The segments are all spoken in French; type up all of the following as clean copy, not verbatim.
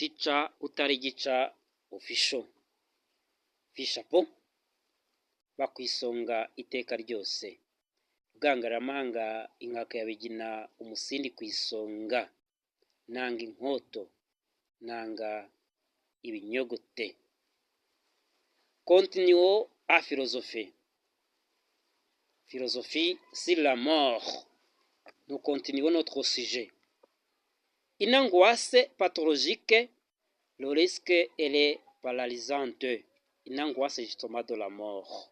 Teacher utari gica official Fishapo bakwisonga iteka ryose Bwangaramanga inkaka ya Bigina umusindi kwisonga nanga inkoto nanga ibinyogote. Continuons à philosophie. Philosophie sur la mort. Nous continuons notre sujet. Une angoisse pathologique, le risque elle est paralysante. Une angoisse justement de la mort.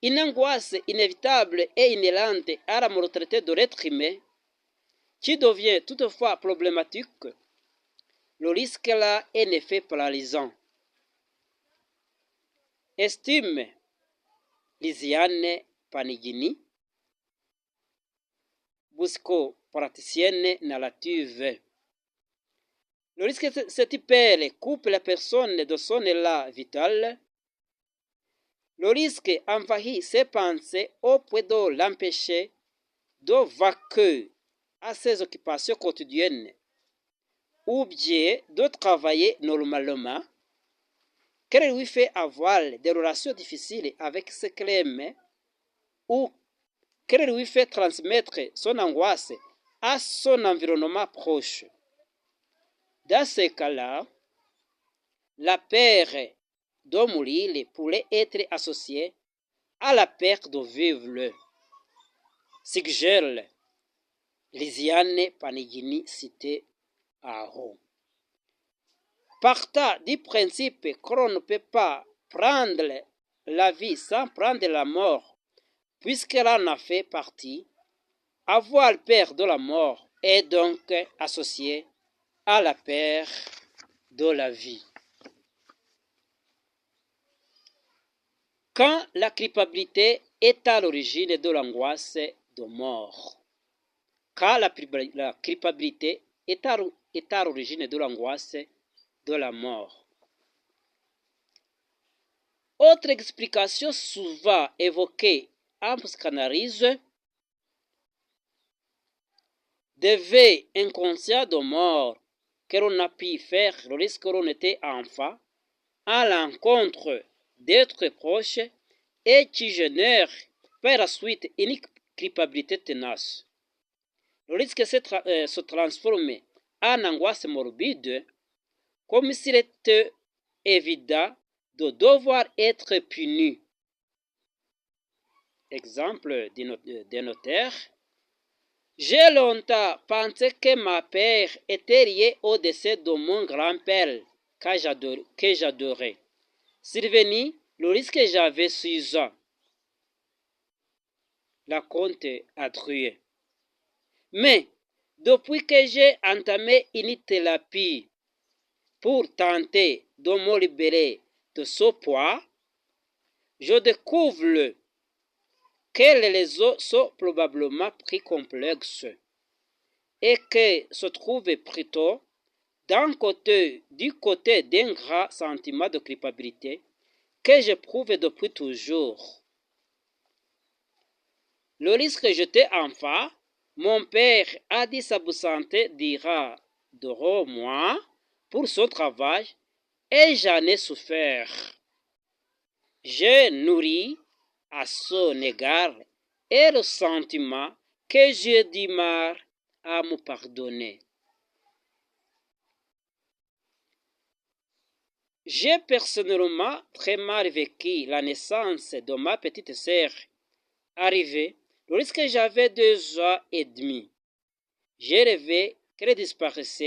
Une angoisse inévitable et inhérente à la mortalité de l'être humain qui devient toutefois problématique. Le risque là est en effet paralysant. Estime Lisiane Panigini, busco-praticienne narrative. Le risque cette père coupe la personne de son élan vital. Le risque envahit ses pensées au point de l'empêcher de vaquer à ses occupations quotidiennes ou bien de travailler normalement, qu'elle lui fait avoir des relations difficiles avec ses clés ou qu'elle lui fait transmettre son angoisse à son environnement proche. Dans ce cas-là, la peur de mourir pourrait être associée à la perte de vivre. Suggère Lisiane Panigini cité à haut. Partant du principe qu'on ne peut pas prendre la vie sans prendre la mort, puisqu'elle en a fait partie, avoir peur de la mort est donc associé à la peur de la vie. Quand la culpabilité est à l'origine de l'angoisse de mort. Quand la culpabilité est à l'origine de l'angoisse de la mort. Autre explication souvent évoquée en psychanalyse, des vœux inconscients de mort que l'on a pu faire lorsque l'on était enfant à l'encontre d'êtres proches et qui génèrent par la suite une culpabilité tenace. Le risque se transforme en angoisse morbide, comme s'il était évident de devoir être puni. Exemple des notaires. J'ai longtemps pensé que ma père était liée au décès de mon grand-père que j'adorais. Survenu le risque que j'avais 6 ans. La comte Adrien. Mais depuis que j'ai entamé une thérapie pour tenter de me libérer de ce poids, je découvre que les réseaux sont probablement plus complexes et que se trouve plutôt du côté d'un grand sentiment de culpabilité que j'éprouve depuis toujours. Le risque j'étais enfant, mon père a dit s'absenter durant 2 mois pour son travail et j'en ai souffert. J'ai nourri à son égard et le sentiment que j'ai du mal à me pardonner. J'ai personnellement très mal vécu la naissance de ma petite sœur. Arrivé, lorsque j'avais 2 ans et demi, j'ai rêvé qu'elle disparaisse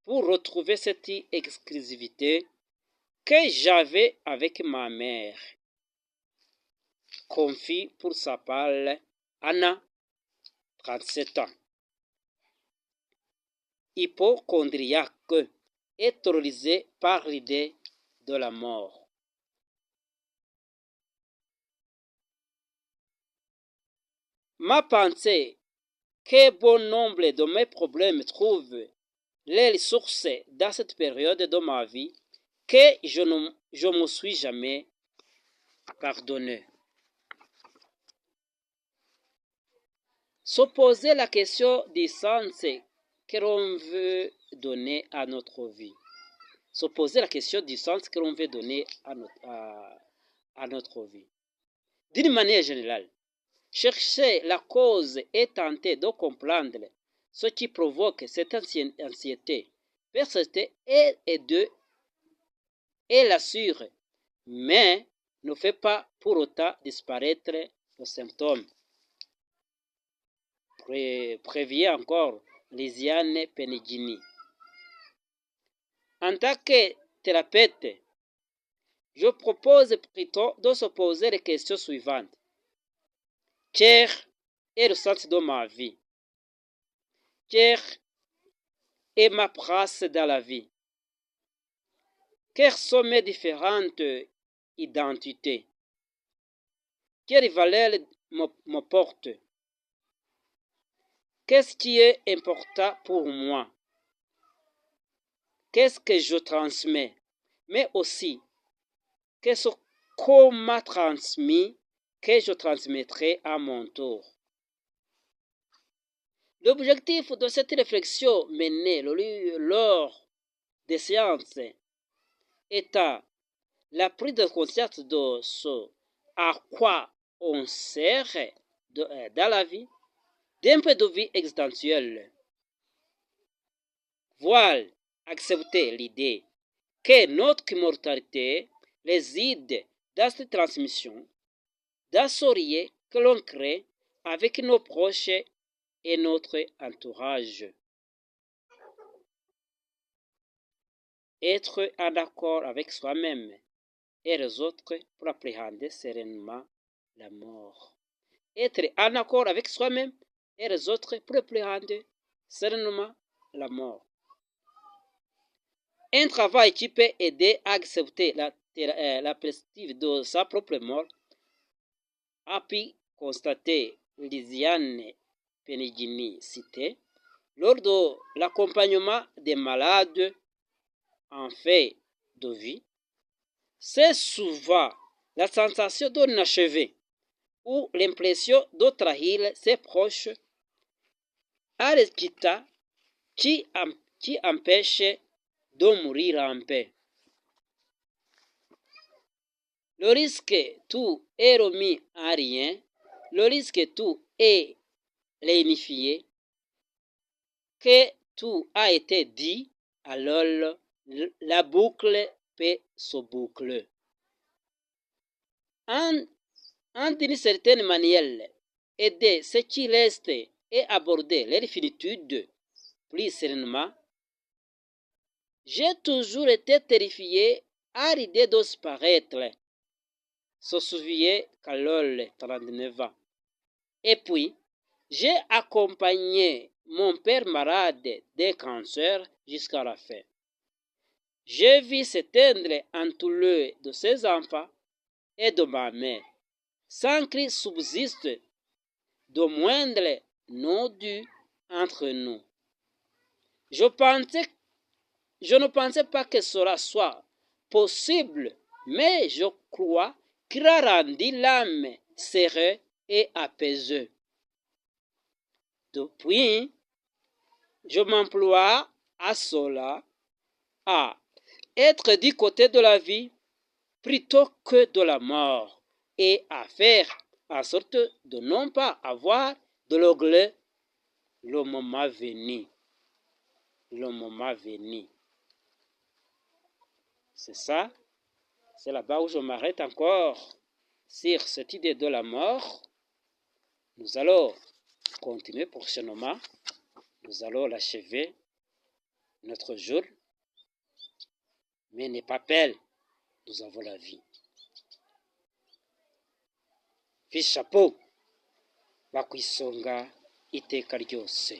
pour retrouver cette exclusivité que j'avais avec ma mère. Confie pour sa part Anna, 37 ans. Hypochondriaque et terrorisée par l'idée de la mort. Ma pensée que bon nombre de mes problèmes trouvent les sources dans cette période de ma vie que je ne me suis jamais pardonné. Se poser la question du sens que l'on veut donner à notre vie. Se poser la question du sens que l'on veut donner à notre vie. D'une manière générale, chercher la cause et tenter de comprendre ce qui provoque cette anxiété, persister et l'assure, mais ne fait pas pour autant disparaître le symptôme. Prévient encore Lisiane Penegini. En tant que thérapeute, je propose plutôt de se poser les questions suivantes. Quel est le sens de ma vie? Quelle est ma place dans la vie? Quelles sont mes différentes identités? Quelles valeurs me portent? Qu'est-ce qui est important pour moi? Qu'est-ce que je transmets? Mais aussi, qu'est-ce qu'on m'a transmis que je transmettrai à mon tour? L'objectif de cette réflexion menée lors des séances étant la prise de conscience de ce à quoi on sert dans la vie, d'un peu de vie existentielle, voire accepter l'idée que notre immortalité réside dans cette transmission, dans ce lien que l'on crée avec nos proches et notre entourage. Être en accord avec soi-même et les autres pour appréhender sereinement la mort. Être en accord avec soi-même et les autres pour appréhender sereinement la mort. Un travail qui peut aider à accepter la perspective de sa propre mort a pu constater Lisiane Penegini citée lors de l'accompagnement des malades en fin de vie. C'est souvent la sensation d'inachevé ou l'impression de trahir ses proches à l'état qui empêche de mourir en paix. Le risque tout est remis à rien, le risque tout est réunifié, que tout a été dit, alors la boucle peut se boucler. En d'une certaine manière, aider ce qui reste et aborder leur finitude plus sereinement. J'ai toujours été terrifié à l'idée de disparaître, se souvient Carole, 39 ans. Et puis, j'ai accompagné mon père malade d'un cancer jusqu'à la fin. J'ai vu s'éteindre entouré de ses enfants et de ma mère, sans qu'il subsiste de moindre non-dû entre nous. Je ne pensais pas que cela soit possible, mais je crois qu'il a rendu l'âme sereine et apaisée. Depuis, je m'emploie à cela, à être du côté de la vie plutôt que de la mort, et à faire en sorte de non pas avoir de l'orgueil le moment venu. Le moment venu. C'est ça. C'est là-bas où je m'arrête encore sur cette idée de la mort. Nous allons continuer prochainement. Nous allons l'achever notre jour. Mais n'est pas pelle. Nous avons la vie. Fils chapeau. Bakwisonga iteka ryose.